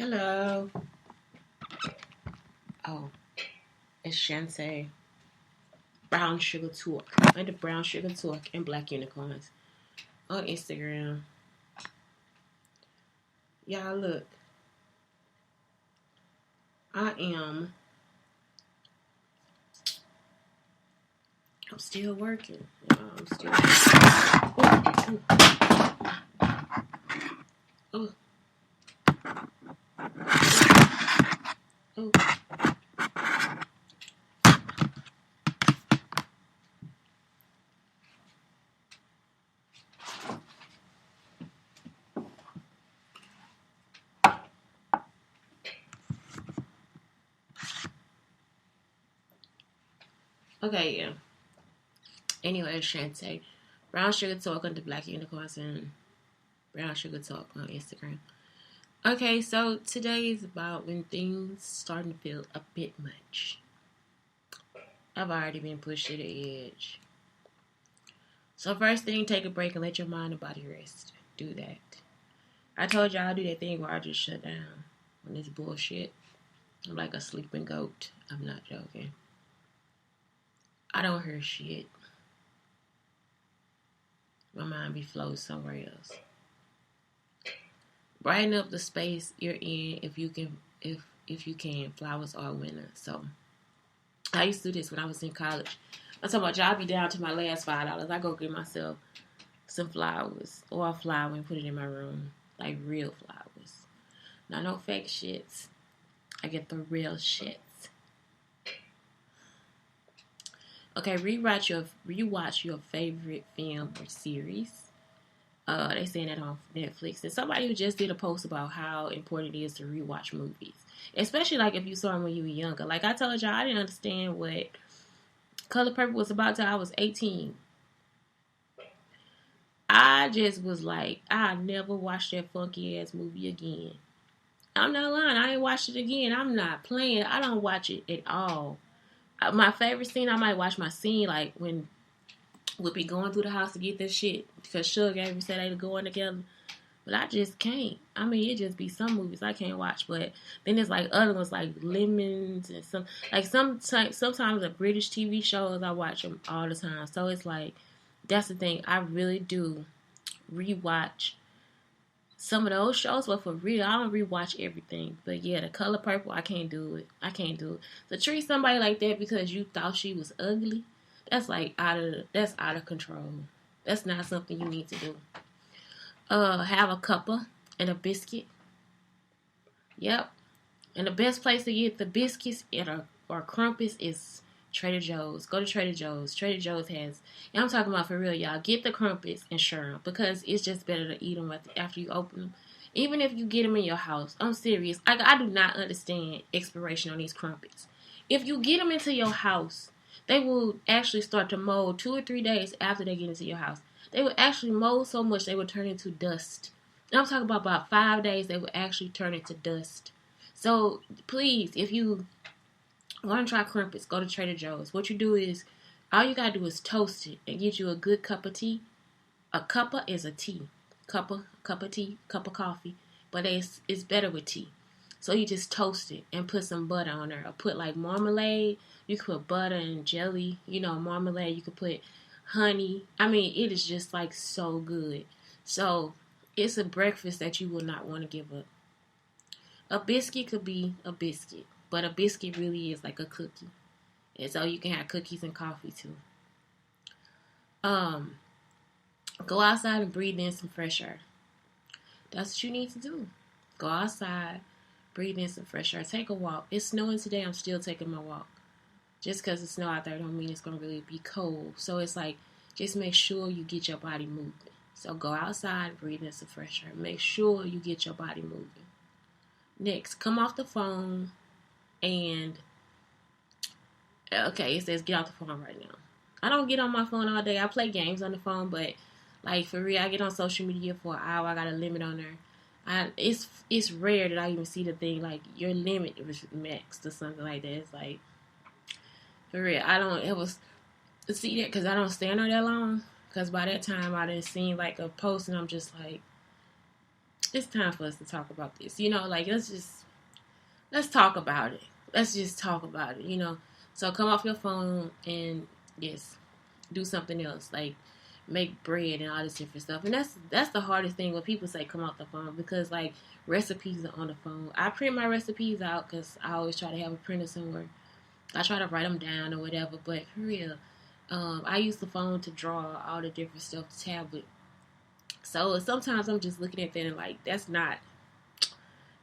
Hello. Oh, it's Shantae. Brown Sugar Talk. I'm the Brown Sugar Talk and Black Unicorns on Instagram. Y'all look. I am. I'm still working. I'm still. Oh, oh, oh. Okay, yeah. Anyway, it's Shantae. Brown Sugar Talk on the Black Unicorns and Brown Sugar Talk on Instagram. Okay, so today is about when things starting to feel a bit much. I've already been pushed to the edge. So first thing, take a break and let your mind and body rest. Do that. I told y'all I do that thing where I just shut down when it's bullshit. I'm like a sleeping goat. I'm not joking. I don't hear shit. My mind be floating somewhere else. Brighten up the space you're in if you can. If you can, flowers are winter. So I used to do this when I was in college. I'm talking about y'all be down to my last $5. I go get myself some flowers or a flower and put it in my room, like real flowers. Not no fake shits. I get the real shits. Okay, rewatch your favorite film or series. They saying that on Netflix. And somebody who just did a post about how important it is to rewatch movies, especially like if you saw them when you were younger. Like I told y'all, I didn't understand what Color Purple was about till I was 18. I just was like, I never watched that funky ass movie again. I'm not lying. I ain't watched it again. I'm not playing. I don't watch it at all. My favorite scene, I might watch my scene like when we'll be going through the house to get this shit because Suge gave me said they were going together, but I just can't. I mean, it just be some movies I can't watch, but then there's like other ones like Lemons and sometimes the British TV shows I watch them all the time. So it's like that's the thing. I really do rewatch some of those shows, but for real, I don't rewatch everything. But yeah, The Color Purple, I can't do it. I can't do it. To treat somebody like that because you thought she was ugly, that's like that's out of control. That's not something you need to do. Have a cuppa and a biscuit. Yep. And the best place to get the biscuits or crumpets is Trader Joe's. Go to Trader Joe's. Trader Joe's has, and I'm talking about for real, y'all. Get the crumpets and share them because it's just better to eat them after you open them. Even if you get them in your house, I'm serious. I do not understand expiration on these crumpets. If you get them into your house, they will actually start to mold 2 or 3 days after they get into your house. They will actually mold so much they will turn into dust. And I'm talking about 5 days, they will actually turn into dust. So please, if you want to try crumpets, go to Trader Joe's. What you do is, all you gotta do is toast it and get you a good cup of tea. A cuppa is a tea, cup of tea, cup of coffee, but it's better with tea. So you just toast it and put some butter on there, or put like marmalade. You could put butter and jelly, marmalade. You could put honey. I mean, it is just like so good. So it's a breakfast that you will not want to give up. A biscuit could be a biscuit, but a biscuit really is like a cookie. And so you can have cookies and coffee too. Um, Go outside and breathe in some fresh air. That's what you need to do. Go outside, breathe in some fresh air. Take a walk. It's snowing today. I'm still taking my walk. Just because it's snow out there don't mean it's going to really be cold. So it's like, just make sure you get your body moving. So go outside, breathe in some fresh air. Make sure you get your body moving. Next, come off the phone and, okay, it says get off the phone right now. I don't get on my phone all day. I play games on the phone, but like for real, I get on social media for an hour. I got a limit on there. It's rare that I even see the thing like your limit was maxed or something like that. It's like for real, I don't ever see that because I don't stay on there that long. Because by that time, I didn't see like a post and I'm just like, it's time for us to talk about this. Like let's talk about it. Let's just talk about it. So come off your phone and yes, do something else like make bread and all this different stuff. And that's the hardest thing when people say come off the phone because like recipes are on the phone. I print my recipes out because I always try to have a printer somewhere. I try to write them down or whatever. But for real, I use the phone to draw all the different stuff, the tablet. So sometimes I'm just looking at that and like that's not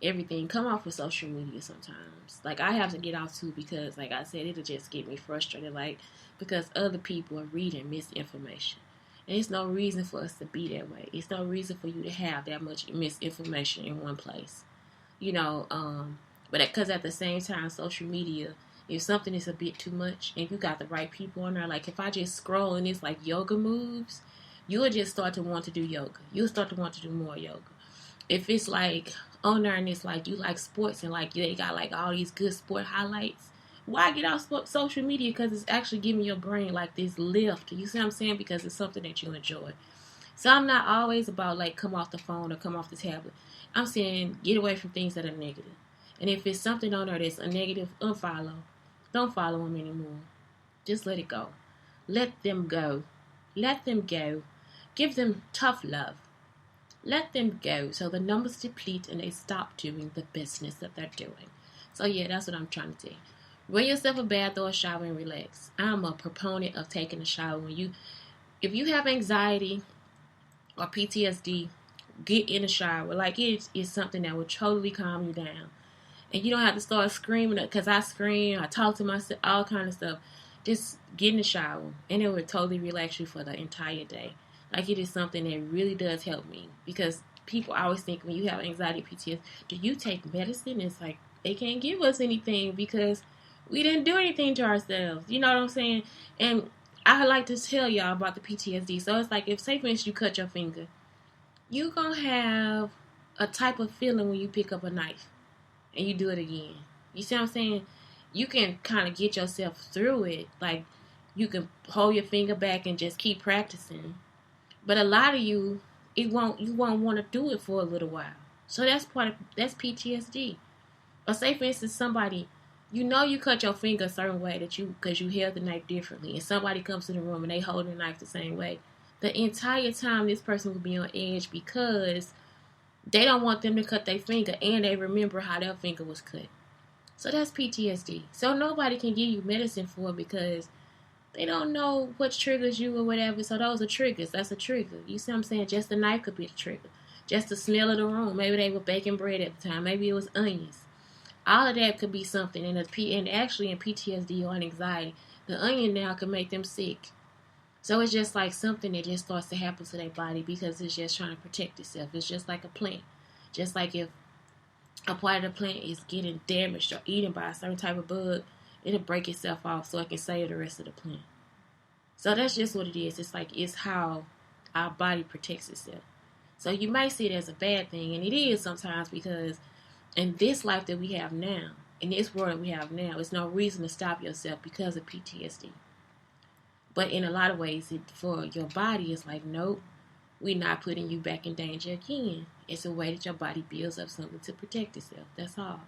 everything. Come off with social media sometimes. Like I have to get off too because like I said, it'll just get me frustrated. Like because other people are reading misinformation. And it's no reason for us to be that way. It's no reason for you to have that much misinformation in one place. But because at the same time, social media, if something is a bit too much and you got the right people on there, like if I just scroll and it's like yoga moves, you'll just start to want to do yoga. You'll start to want to do more yoga. If it's like on there and it's like you like sports and like they got like all these good sport highlights, why get off social media? Because it's actually giving your brain like this lift. You see what I'm saying? Because it's something that you enjoy. So I'm not always about like come off the phone or come off the tablet. I'm saying get away from things that are negative. And if it's something on there that's a negative, unfollow. Don't follow them anymore. Just let it go. Let them go. Let them go. Give them tough love. Let them go so the numbers deplete and they stop doing the business that they're doing. So yeah, that's what I'm trying to say. Run yourself a bath or a shower and relax. I'm a proponent of taking a shower. If you have anxiety or PTSD, get in the shower. Like it's something that will totally calm you down. And you don't have to start screaming because I scream, I talk to myself, all kind of stuff. Just get in the shower and it will totally relax you for the entire day. Like it is something that really does help me because people always think when you have anxiety, PTSD, do you take medicine? It's like they can't give us anything because we didn't do anything to ourselves. You know what I'm saying? And I like to tell y'all about the PTSD. So it's like if, say for instance, you cut your finger, you gonna have a type of feeling when you pick up a knife and you do it again. You see what I'm saying? You can kind of get yourself through it. Like you can hold your finger back and just keep practicing. But a lot of you won't want to do it for a little while. So that's that's PTSD. Or say for instance somebody, you cut your finger a certain way because you held the knife differently, and somebody comes in the room and they hold the knife the same way. The entire time this person will be on edge because they don't want them to cut their finger and they remember how their finger was cut. So that's PTSD. So nobody can give you medicine for it because they don't know what triggers you or whatever. So those are triggers. That's a trigger. You see what I'm saying? Just the knife could be the trigger. Just the smell of the room. Maybe they were baking bread at the time. Maybe it was onions. All of that could be something. And actually in PTSD or in anxiety, the onion now could make them sick. So it's just like something that just starts to happen to their body because it's just trying to protect itself. It's just like a plant. Just like if a part of the plant is getting damaged or eaten by a certain type of bug, it'll break itself off so it can save the rest of the plant. So that's just what it is. It's how our body protects itself. So you might see it as a bad thing, and it is sometimes because in this life that we have now, in this world that we have now, there's no reason to stop yourself because of PTSD. But in a lot of ways, for your body, it's like, nope, we're not putting you back in danger again. It's a way that your body builds up something to protect itself. That's all.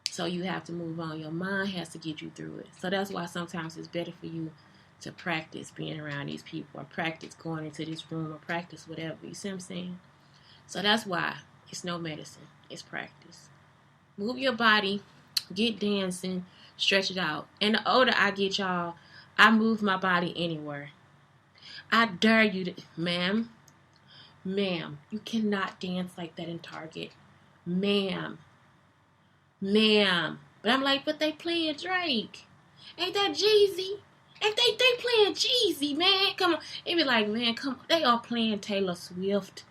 So you have to move on. Your mind has to get you through it. So that's why sometimes it's better for you to practice being around these people or practice going into this room or practice whatever. You see what I'm saying? So that's why it's no medicine. It's practice. Move your body. Get dancing. Stretch it out. And the older I get, y'all, I move my body anywhere. I dare you to, ma'am, you cannot dance like that in Target. Ma'am. But I'm like, but they playing Drake. Ain't that Jeezy? Ain't they playing Jeezy, man? Come on. They be like, man, come on. They are playing Taylor Swift.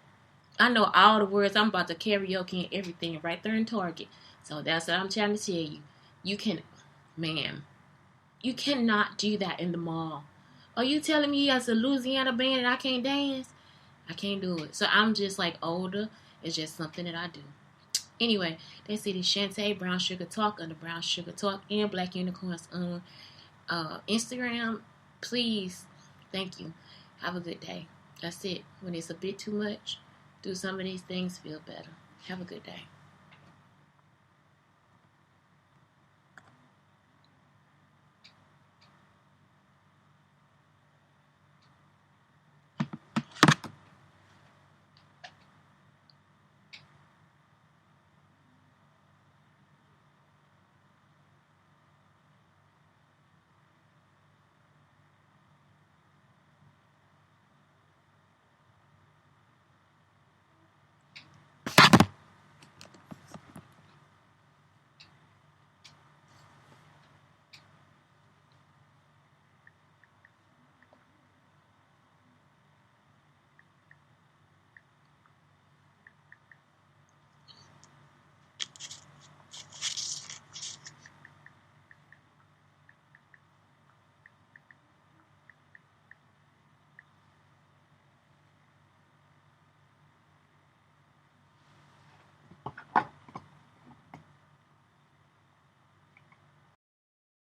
I know all the words. I'm about to karaoke and everything right there in Target. So that's what I'm trying to tell you. You can, ma'am, you cannot do that in the mall. Are you telling me as a Louisiana band and I can't dance? I can't do it. So I'm just like older. It's just something that I do. Anyway, they see the Shantae Brown Sugar Talk under Brown Sugar Talk and Black Unicorns on Instagram. Please, thank you. Have a good day. That's it. When it's a bit too much, through some of these things feel better. Have a good day.